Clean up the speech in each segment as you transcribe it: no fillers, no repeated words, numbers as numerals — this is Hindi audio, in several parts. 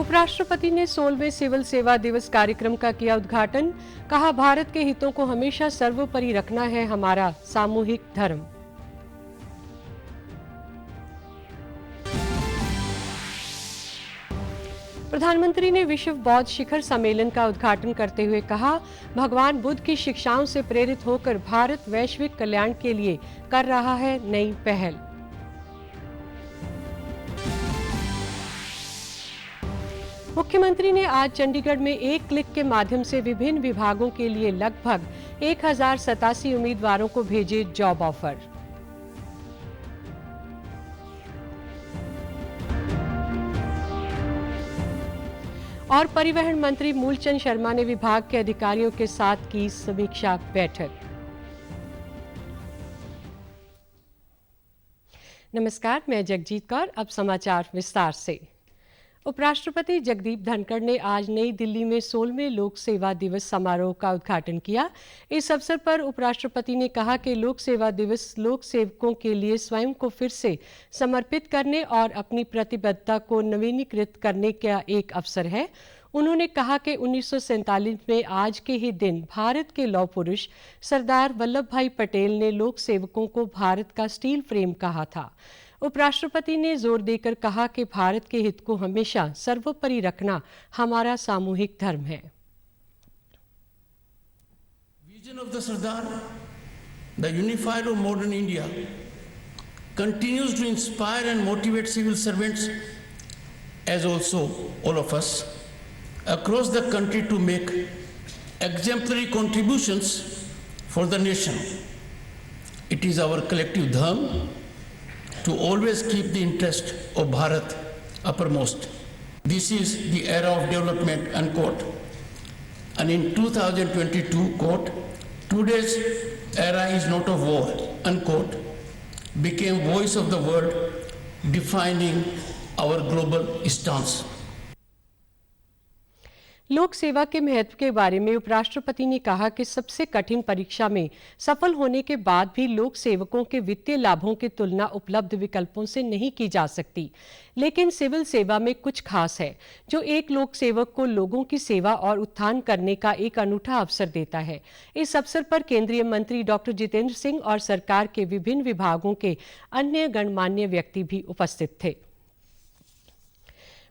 उपराष्ट्रपति ने 16वें सिविल सेवा दिवस कार्यक्रम का किया उद्घाटन। कहा, भारत के हितों को हमेशा सर्वोपरि रखना है हमारा सामूहिक धर्म। प्रधानमंत्री ने विश्व बौद्ध शिखर सम्मेलन का उद्घाटन करते हुए कहा, भगवान बुद्ध की शिक्षाओं से प्रेरित होकर भारत वैश्विक कल्याण के लिए कर रहा है नई पहल। मुख्यमंत्री ने आज चंडीगढ़ में एक क्लिक के माध्यम से विभिन्न विभागों के लिए लगभग 1087 उम्मीदवारों को भेजे जॉब ऑफर। और परिवहन मंत्री मूलचंद शर्मा ने विभाग के अधिकारियों के साथ की समीक्षा बैठक। नमस्कार, मैं जगजीत कौर। अब समाचार विस्तार से। उपराष्ट्रपति जगदीप धनखड़ ने आज नई दिल्ली में 16वें लोक सेवा दिवस समारोह का उद्घाटन किया। इस अवसर पर उपराष्ट्रपति ने कहा कि लोक सेवा दिवस लोक सेवकों के लिए स्वयं को फिर से समर्पित करने और अपनी प्रतिबद्धता को नवीनीकृत करने का एक अवसर है। उन्होंने कहा कि 1947 में आज के ही दिन भारत के लौह पुरुष सरदार वल्लभ भाई पटेल ने लोक सेवकों को भारत का स्टील फ्रेम कहा था। उपराष्ट्रपति ने जोर देकर कहा कि भारत के हित को हमेशा सर्वोपरि रखना हमारा सामूहिक धर्म है। Vision of the Sardar, the unified of modern India, continues to inspire and motivate civil servants, as also all of us, across the country to make exemplary contributions for the nation. It is our collective dharma to always keep the interest of Bharat uppermost. This is the era of development, unquote. And in 2022, quote, today's era is not of war, unquote, became voice of the world, defining our global stance. लोक सेवा के महत्व के बारे में उपराष्ट्रपति ने कहा कि सबसे कठिन परीक्षा में सफल होने के बाद भी लोक सेवकों के वित्तीय लाभों की तुलना उपलब्ध विकल्पों से नहीं की जा सकती, लेकिन सिविल सेवा में कुछ खास है जो एक लोक सेवक को लोगों की सेवा और उत्थान करने का एक अनूठा अवसर देता है। इस अवसर पर केंद्रीय मंत्री डॉक्टर जितेंद्र सिंह और सरकार के विभिन्न विभागों के अन्य गणमान्य व्यक्ति भी उपस्थित थे।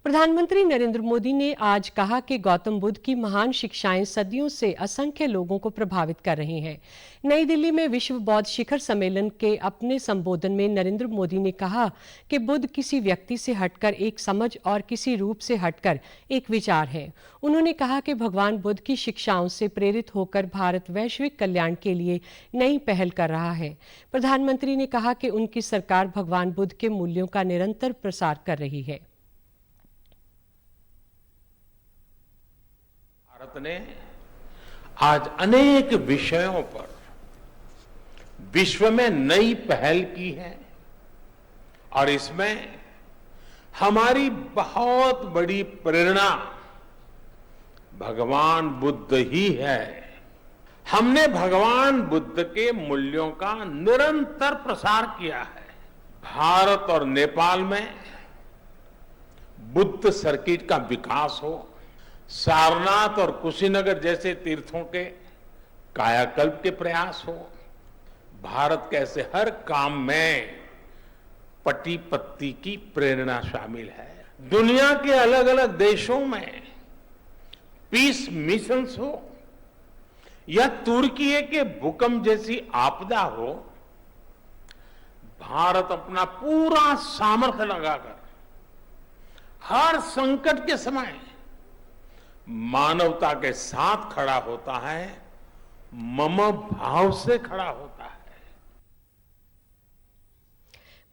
प्रधानमंत्री नरेंद्र मोदी ने आज कहा कि गौतम बुद्ध की महान शिक्षाएं सदियों से असंख्य लोगों को प्रभावित कर रही हैं। नई दिल्ली में विश्व बौद्ध शिखर सम्मेलन के अपने संबोधन में नरेंद्र मोदी ने कहा कि बुद्ध किसी व्यक्ति से हटकर एक समझ और किसी रूप से हटकर एक विचार है। उन्होंने कहा कि भगवान बुद्ध की शिक्षाओं से प्रेरित होकर भारत वैश्विक कल्याण के लिए नई पहल कर रहा है। प्रधानमंत्री ने कहा कि उनकी सरकार भगवान बुद्ध के मूल्यों का निरंतर प्रसार कर रही है। भारत ने आज अनेक विषयों पर विश्व में नई पहल की है और इसमें हमारी बहुत बड़ी प्रेरणा भगवान बुद्ध ही है। हमने भगवान बुद्ध के मूल्यों का निरंतर प्रसार किया है। भारत और नेपाल में बुद्ध सर्किट का विकास हो, सारनाथ और कुशीनगर जैसे तीर्थों के कायाकल्प के प्रयास हो, भारत के ऐसे हर काम में पति पत्नी की प्रेरणा शामिल है। दुनिया के अलग अलग देशों में पीस मिशंस हो या तुर्की के भूकंप जैसी आपदा हो, भारत अपना पूरा सामर्थ्य लगाकर हर संकट के समय मानवता के साथ खड़ा होता है, मम भाव से खड़ा होता है।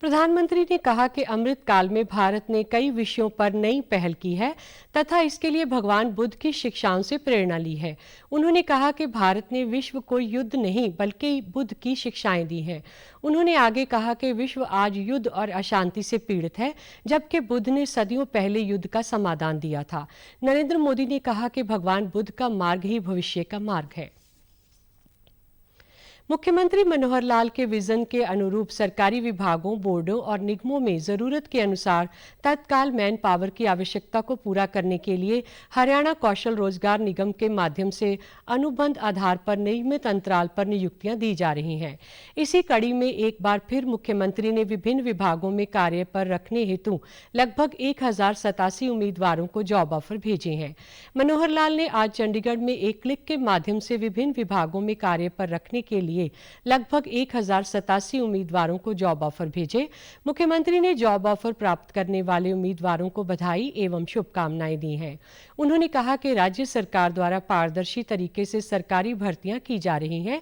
प्रधानमंत्री ने कहा कि अमृत काल में भारत ने कई विषयों पर नई पहल की है तथा इसके लिए भगवान बुद्ध की शिक्षाओं से प्रेरणा ली है। उन्होंने कहा कि भारत ने विश्व को युद्ध नहीं बल्कि बुद्ध की शिक्षाएं दी हैं। उन्होंने आगे कहा कि विश्व आज युद्ध और अशांति से पीड़ित है, जबकि बुद्ध ने सदियों पहले युद्ध का समाधान दिया था। नरेंद्र मोदी ने कहा कि भगवान बुद्ध का मार्ग ही भविष्य का मार्ग है। मुख्यमंत्री मनोहर लाल के विजन के अनुरूप सरकारी विभागों, बोर्डों और निगमों में जरूरत के अनुसार तत्काल मैन पावर की आवश्यकता को पूरा करने के लिए हरियाणा कौशल रोजगार निगम के माध्यम से अनुबंध आधार पर नियमित अंतराल पर नियुक्तियां दी जा रही हैं। इसी कड़ी में एक बार फिर मुख्यमंत्री ने विभिन्न विभागों में कार्य पर रखने हेतु लगभग 1087 उम्मीदवारों को जॉब ऑफर भेजे हैं। मनोहर लाल ने आज चंडीगढ़ में एक क्लिक के माध्यम से विभिन्न विभागों में कार्य पर रखने के लिए लगभग 1087 उम्मीदवारों को जॉब ऑफर भेजे। मुख्यमंत्री ने जॉब ऑफर प्राप्त करने वाले उम्मीदवारों को बधाई एवं शुभकामनाएं दी हैं। उन्होंने कहा कि राज्य सरकार द्वारा पारदर्शी तरीके से सरकारी भर्तियां की जा रही हैं।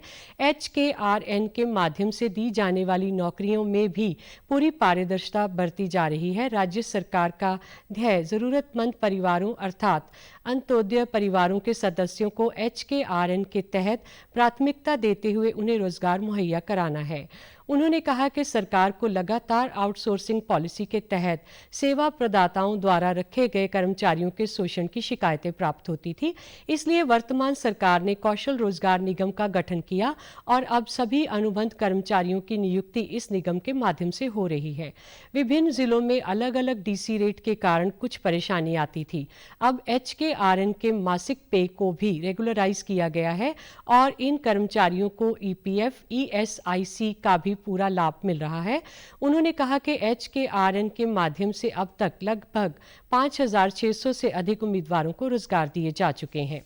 HKRN के माध्यम से दी जाने वाली नौकरियों में भी पूरी पारदर्शिता बरती जा रही है। राज्य सरकार का ध्येय जरूरतमंद परिवारों अर्थात अंत्योदय परिवारों के सदस्यों को HKRN के तहत प्राथमिकता देते हुए उन्हें रोजगार मुहैया कराना है। उन्होंने कहा कि सरकार को लगातार आउटसोर्सिंग पॉलिसी के तहत सेवा प्रदाताओं द्वारा रखे गए कर्मचारियों के शोषण की शिकायतें प्राप्त होती थी, इसलिए वर्तमान सरकार ने कौशल रोजगार निगम का गठन किया और अब सभी अनुबंध कर्मचारियों की नियुक्ति इस निगम के माध्यम से हो रही है। विभिन्न जिलों में अलग अलग DC रेट के कारण कुछ परेशानी आती थी। अब HKRN के मासिक पे को भी रेगुलराइज किया गया है और इन कर्मचारियों को EPF, ESIC का भी पूरा लाभ मिल रहा है। उन्होंने कहा कि HKRN के माध्यम से अब तक लगभग 5600 से अधिक उम्मीदवारों को रोजगार दिए जा चुके हैं।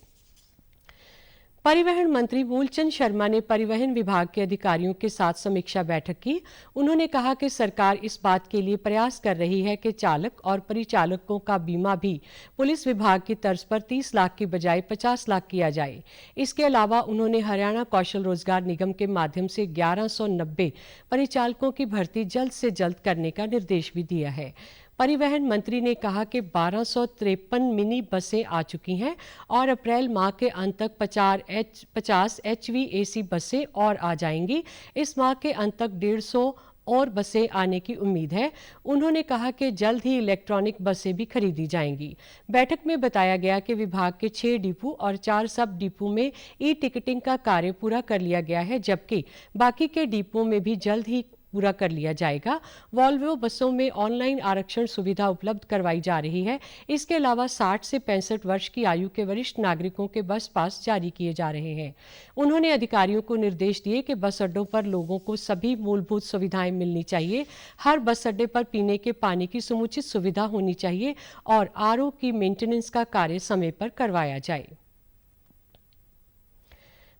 परिवहन मंत्री मूलचंद शर्मा ने परिवहन विभाग के अधिकारियों के साथ समीक्षा बैठक की। उन्होंने कहा कि सरकार इस बात के लिए प्रयास कर रही है कि चालक और परिचालकों का बीमा भी पुलिस विभाग की तर्ज पर 30 लाख की बजाय 50 लाख किया जाए। इसके अलावा उन्होंने हरियाणा कौशल रोजगार निगम के माध्यम से 1190 परिचालकों की भर्ती जल्द से जल्द करने का निर्देश भी दिया है। परिवहन मंत्री ने कहा कि 1253 मिनी बसें आ चुकी हैं और अप्रैल माह के अंत तक 50 HVAC बसें और आ जाएंगी। इस माह के अंत तक 150 और बसें आने की उम्मीद है। उन्होंने कहा कि जल्द ही इलेक्ट्रॉनिक बसें भी खरीदी जाएंगी। बैठक में बताया गया कि विभाग के 6 डिपो और 4 सब डिपो में ई-टिकटिंग का कार्य पूरा कर लिया गया है, जबकि बाकी के डिपो में भी जल्द ही पूरा कर लिया जाएगा। वॉल्वो बसों में ऑनलाइन आरक्षण सुविधा उपलब्ध करवाई जा रही है। इसके अलावा 60 से 65 वर्ष की आयु के वरिष्ठ नागरिकों के बस पास जारी किए जा रहे हैं। उन्होंने अधिकारियों को निर्देश दिए कि बस अड्डों पर लोगों को सभी मूलभूत सुविधाएं मिलनी चाहिए। हर बस अड्डे पर पीने के पानी की समुचित सुविधा होनी चाहिए और RO की मेंटेनेंस का कार्य समय पर करवाया जाए।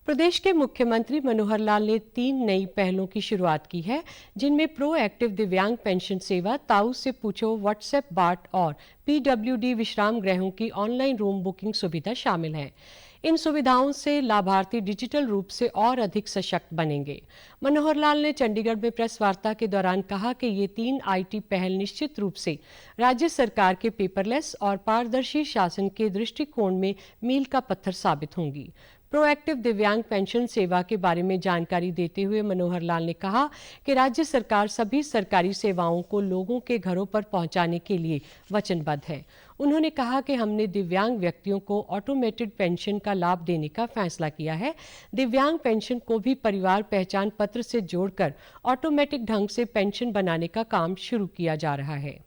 प्रदेश के मुख्यमंत्री मनोहर लाल ने 3 नई पहलों की शुरुआत की है, जिनमें प्रोएक्टिव दिव्यांग पेंशन सेवा, ताऊ से पूछो व्हाट्सएप बाट और PWD विश्राम गृहों की ऑनलाइन रूम बुकिंग सुविधा शामिल है। इन सुविधाओं से लाभार्थी डिजिटल रूप से और अधिक सशक्त बनेंगे। मनोहर लाल ने चंडीगढ़ में प्रेस वार्ता के दौरान कहा कि ये 3 IT पहल निश्चित रूप से राज्य सरकार के पेपरलेस और पारदर्शी शासन के दृष्टिकोण में मील का पत्थर साबित होंगी। प्रोएक्टिव दिव्यांग पेंशन सेवा के बारे में जानकारी देते हुए मनोहर लाल ने कहा कि राज्य सरकार सभी सरकारी सेवाओं को लोगों के घरों पर पहुंचाने के लिए वचनबद्ध है। उन्होंने कहा कि हमने दिव्यांग व्यक्तियों को ऑटोमेटेड पेंशन का लाभ देने का फैसला किया है। दिव्यांग पेंशन को भी परिवार पहचान पत्र से जोड़कर ऑटोमेटिक ढंग से पेंशन बनाने का काम शुरू किया जा रहा है।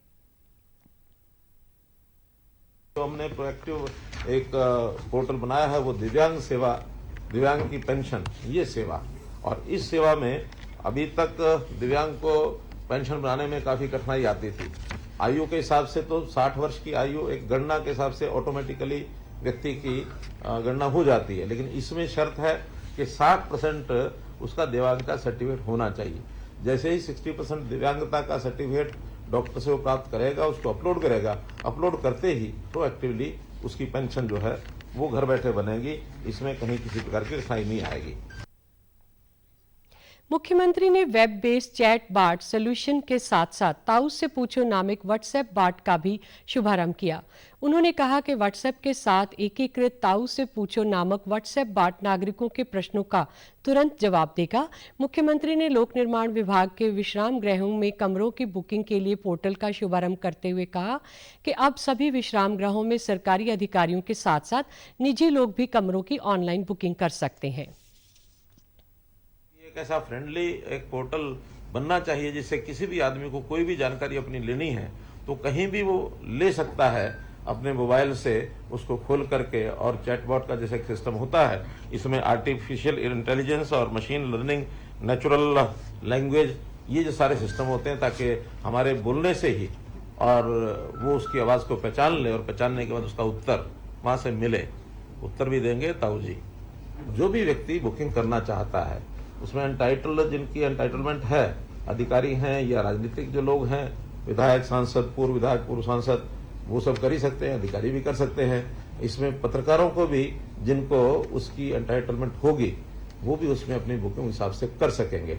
तो हमने प्रोएक्टिव एक पोर्टल बनाया है, वो दिव्यांग सेवा, दिव्यांग की पेंशन, ये सेवा। और इस सेवा में अभी तक दिव्यांग को पेंशन बनाने में काफी कठिनाई आती थी। आयु के हिसाब से तो 60 वर्ष की आयु एक गणना के हिसाब से ऑटोमेटिकली व्यक्ति की गणना हो जाती है, लेकिन इसमें शर्त है कि 60% उसका दिव्यांगता सर्टिफिकेट होना चाहिए। जैसे ही 60% दिव्यांगता का सर्टिफिकेट डॉक्टर से वो प्राप्त करेगा, उसको अपलोड करेगा, अपलोड करते ही प्रोएक्टिवली उसकी पेंशन जो है वो घर बैठे बनेगी। इसमें कहीं किसी प्रकार की कठिनाई नहीं आएगी। मुख्यमंत्री ने वेब बेस्ड चैट बाट सोल्यूशन के साथ साथ ताऊ से पूछो नामक व्हाट्सएप बाट का भी शुभारंभ किया। उन्होंने कहा कि व्हाट्सएप के साथ एकीकृत ताऊ से पूछो नामक व्हाट्सएप बाट नागरिकों के प्रश्नों का तुरंत जवाब देगा। मुख्यमंत्री ने लोक निर्माण विभाग के विश्राम गृहों में कमरों की बुकिंग के लिए पोर्टल का शुभारंभ करते हुए कहा कि अब सभी विश्राम गृहों में सरकारी अधिकारियों के साथ साथ निजी लोग भी कमरों की ऑनलाइन बुकिंग कर सकते हैं। ऐसा फ्रेंडली एक पोर्टल बनना चाहिए जिससे किसी भी आदमी को कोई भी जानकारी अपनी लेनी है तो कहीं भी वो ले सकता है अपने मोबाइल से उसको खोल करके। और चैटबॉट का जैसे एक सिस्टम होता है, इसमें आर्टिफिशियल इंटेलिजेंस और मशीन लर्निंग, नेचुरल लैंग्वेज, ये जो सारे सिस्टम होते हैं ताकि हमारे बोलने से ही और वो उसकी आवाज़ को पहचान ले और पहचानने के बाद उसका उत्तर वहाँ से मिले। उत्तर भी देंगे ताऊ जी। जो भी व्यक्ति बुकिंग करना चाहता है उसमें एंटाइटल, जिनकी एंटाइटलमेंट है, अधिकारी हैं या राजनीतिक जो लोग हैं, विधायक, सांसद, पूर्व विधायक, पूर्व सांसद, वो सब कर ही सकते हैं, अधिकारी भी कर सकते हैं। इसमें पत्रकारों को भी जिनको उसकी एंटाइटलमेंट होगी वो भी उसमें अपनी बुकिंग हिसाब से कर सकेंगे।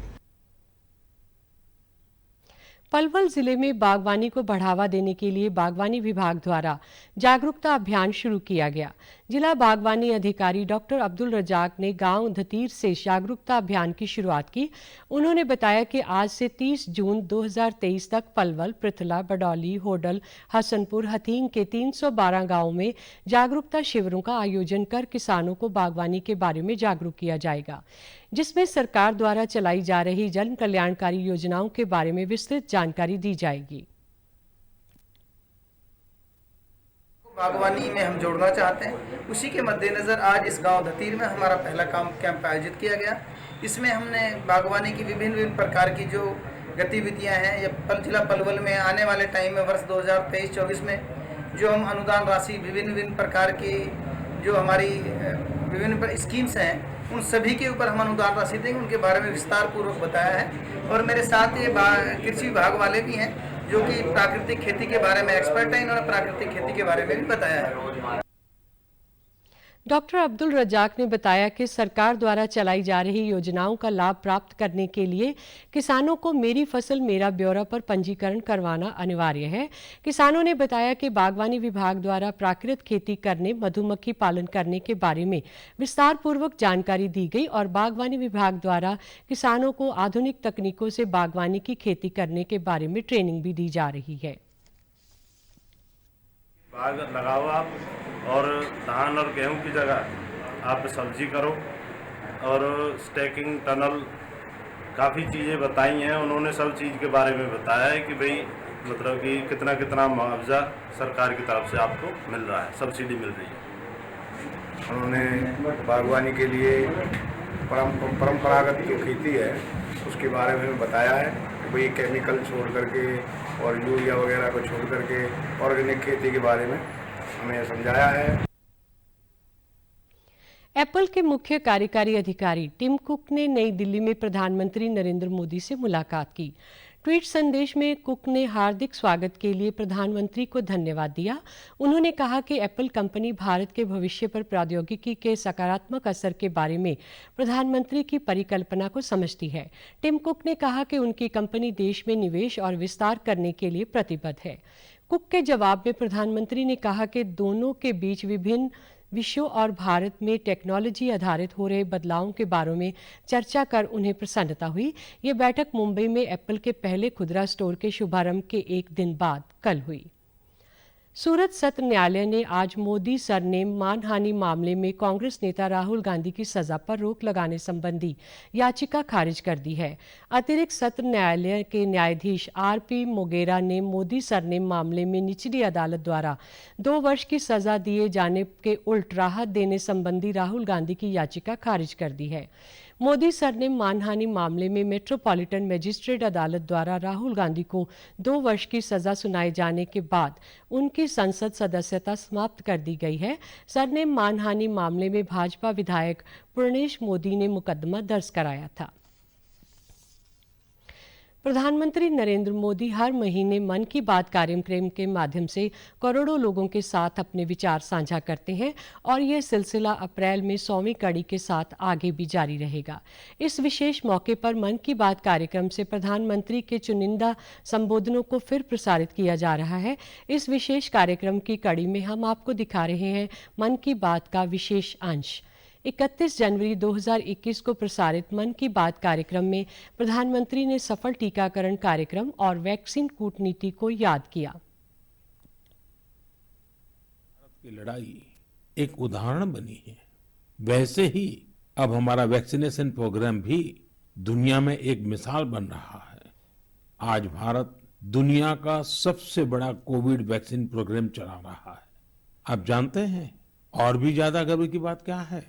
पलवल जिले में बागवानी को बढ़ावा देने के लिए बागवानी विभाग द्वारा जागरूकता अभियान शुरू किया गया। जिला बागवानी अधिकारी डॉक्टर अब्दुल रजाक ने गांव धतीर से जागरूकता अभियान की शुरुआत की। उन्होंने बताया कि आज से 30 जून 2023 तक पलवल, पृथला, बडौली, होडल, हसनपुर, हथीन के 312 गांवों में जागरूकता शिविरों का आयोजन कर किसानों को बागवानी के बारे में जागरूक किया जाएगा, जिसमें सरकार द्वारा चलाई जा रही जन कल्याणकारी योजनाओं के बारे में विस्तृत जानकारी दी जाएगी। बागवानी में हम जोड़ना चाहते हैं, उसी के मद्देनजर आज इस गांव धतीर में हमारा पहला कैंप आयोजित किया गया। इसमें हमने बागवानी की विभिन्न प्रकार की जो गतिविधियां हैं या जिला पलवल में आने वाले टाइम में वर्ष 2023-24 में जो हम अनुदान राशि विभिन्न प्रकार की जो हमारी विभिन्न स्कीम्स हैं उन सभी के ऊपर हम अनुदान राशि देंगे, उनके बारे में विस्तार पूर्वक बताया है। और मेरे साथ ये कृषि विभाग वाले भी हैं जो कि प्राकृतिक खेती के बारे में एक्सपर्ट हैं, इन्होंने प्राकृतिक खेती के बारे में भी बताया है। डॉक्टर अब्दुल रजाक ने बताया कि सरकार द्वारा चलाई जा रही योजनाओं का लाभ प्राप्त करने के लिए किसानों को मेरी फसल मेरा ब्यौरा पर पंजीकरण करवाना अनिवार्य है। किसानों ने बताया कि बागवानी विभाग द्वारा प्राकृतिक खेती करने, मधुमक्खी पालन करने के बारे में विस्तार पूर्वक जानकारी दी गई और बागवानी विभाग द्वारा किसानों को आधुनिक तकनीकों से बागवानी की खेती करने के बारे में ट्रेनिंग भी दी जा रही है। बाग लगाओ आप और धान और गेहूं की जगह आप सब्जी करो। और स्टैकिंग टनल काफ़ी चीज़ें बताई हैं उन्होंने, सब चीज़ के बारे में बताया है कि भाई मतलब कि कितना कितना मुआवजा सरकार की तरफ से आपको मिल रहा है, सब्सिडी मिल रही है। उन्होंने बागवानी के लिए परंपरागत जो खेती है उसके बारे में बताया है कि भाई केमिकल छोड़ करके और यूरिया वगैरह को छोड़ करके ऑर्गेनिक खेती के बारे में हमें समझाया है। एप्पल के मुख्य कार्यकारी अधिकारी टिम कुक ने नई दिल्ली में प्रधानमंत्री नरेंद्र मोदी से मुलाकात की। ट्वीट संदेश में कुक ने हार्दिक स्वागत के लिए प्रधानमंत्री को धन्यवाद दिया। उन्होंने कहा कि एप्पल कंपनी भारत के भविष्य पर प्रौद्योगिकी के सकारात्मक असर के बारे में प्रधानमंत्री की परिकल्पना को समझती है। टिम कुक ने कहा कि उनकी कंपनी देश में निवेश और विस्तार करने के लिए प्रतिबद्ध है। कुक के जवाब में प्रधानमंत्री ने कहा कि दोनों के बीच विभिन्न विषयों और भारत में टेक्नोलॉजी आधारित हो रहे बदलावों के बारे में चर्चा कर उन्हें प्रसन्नता हुई। ये बैठक मुंबई में एप्पल के पहले खुदरा स्टोर के शुभारंभ के एक दिन बाद कल हुई। सूरत सत्र न्यायालय ने आज मोदी सरनेम मानहानि मामले में कांग्रेस नेता राहुल गांधी की सजा पर रोक लगाने संबंधी याचिका खारिज कर दी है। अतिरिक्त सत्र न्यायालय के न्यायाधीश आरपी मोगेरा ने मोदी सरनेम मामले में निचली अदालत द्वारा 2 वर्ष की सजा दिए जाने के उल्ट राहत देने संबंधी राहुल गांधी की याचिका खारिज कर दी है। मोदी सरनेम मानहानि मामले में मेट्रोपॉलिटन मजिस्ट्रेट अदालत द्वारा राहुल गांधी को 2 वर्ष की सजा सुनाए जाने के बाद उनकी संसद सदस्यता समाप्त कर दी गई है। सरनेम मानहानि मामले में भाजपा विधायक पूर्णेश मोदी ने मुकदमा दर्ज कराया था। प्रधानमंत्री नरेंद्र मोदी हर महीने मन की बात कार्यक्रम के माध्यम से करोड़ों लोगों के साथ अपने विचार साझा करते हैं और यह सिलसिला अप्रैल में 100वीं कड़ी के साथ आगे भी जारी रहेगा। इस विशेष मौके पर मन की बात कार्यक्रम से प्रधानमंत्री के चुनिंदा संबोधनों को फिर प्रसारित किया जा रहा है। इस विशेष कार्यक्रम की कड़ी में हम आपको दिखा रहे हैं मन की बात का विशेष अंश। 31 जनवरी 2021 को प्रसारित मन की बात कार्यक्रम में प्रधानमंत्री ने सफल टीकाकरण कार्यक्रम और वैक्सीन कूटनीति को याद किया। भारत की लड़ाई एक उदाहरण बनी है। वैसे ही अब हमारा वैक्सीनेशन प्रोग्राम भी दुनिया में एक मिसाल बन रहा है। आज भारत दुनिया का सबसे बड़ा कोविड वैक्सीन प्रोग्राम चला रहा है। आप जानते हैं और भी ज्यादा गर्व की बात क्या है?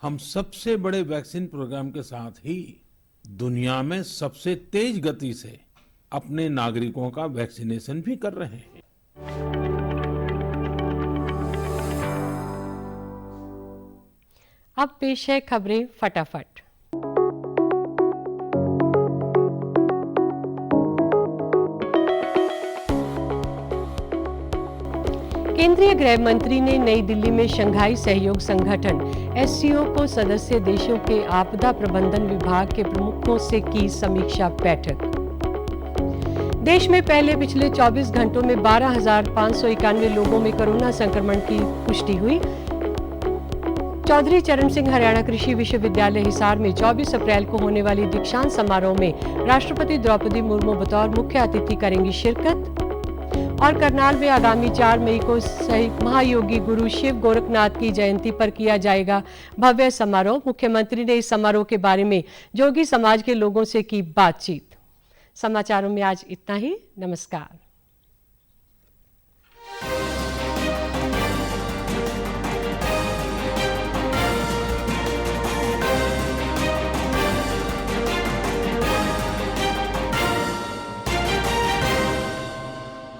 हम सबसे बड़े वैक्सीन प्रोग्राम के साथ ही दुनिया में सबसे तेज गति से अपने नागरिकों का वैक्सीनेशन भी कर रहे हैं। अब पेश है खबरें फटाफट। केंद्रीय गृह मंत्री ने नई दिल्ली में शंघाई सहयोग संगठन एससीओ को सदस्य देशों के आपदा प्रबंधन विभाग के प्रमुखों से की समीक्षा बैठक। देश में पिछले 24 घंटों में 12,591 लोगों में कोरोना संक्रमण की पुष्टि हुई। चौधरी चरण सिंह हरियाणा कृषि विश्वविद्यालय हिसार में 24 अप्रैल को होने वाली दीक्षांत समारोह में राष्ट्रपति द्रौपदी मुर्मू बतौर मुख्य अतिथि करेंगी शिरकत। और करनाल में आगामी 4 मई को महायोगी गुरु शिव गोरखनाथ की जयंती पर किया जाएगा भव्य समारोह। मुख्यमंत्री ने इस समारोह के बारे में जोगी समाज के लोगों से की बातचीत। समाचारों में आज इतना ही। नमस्कार।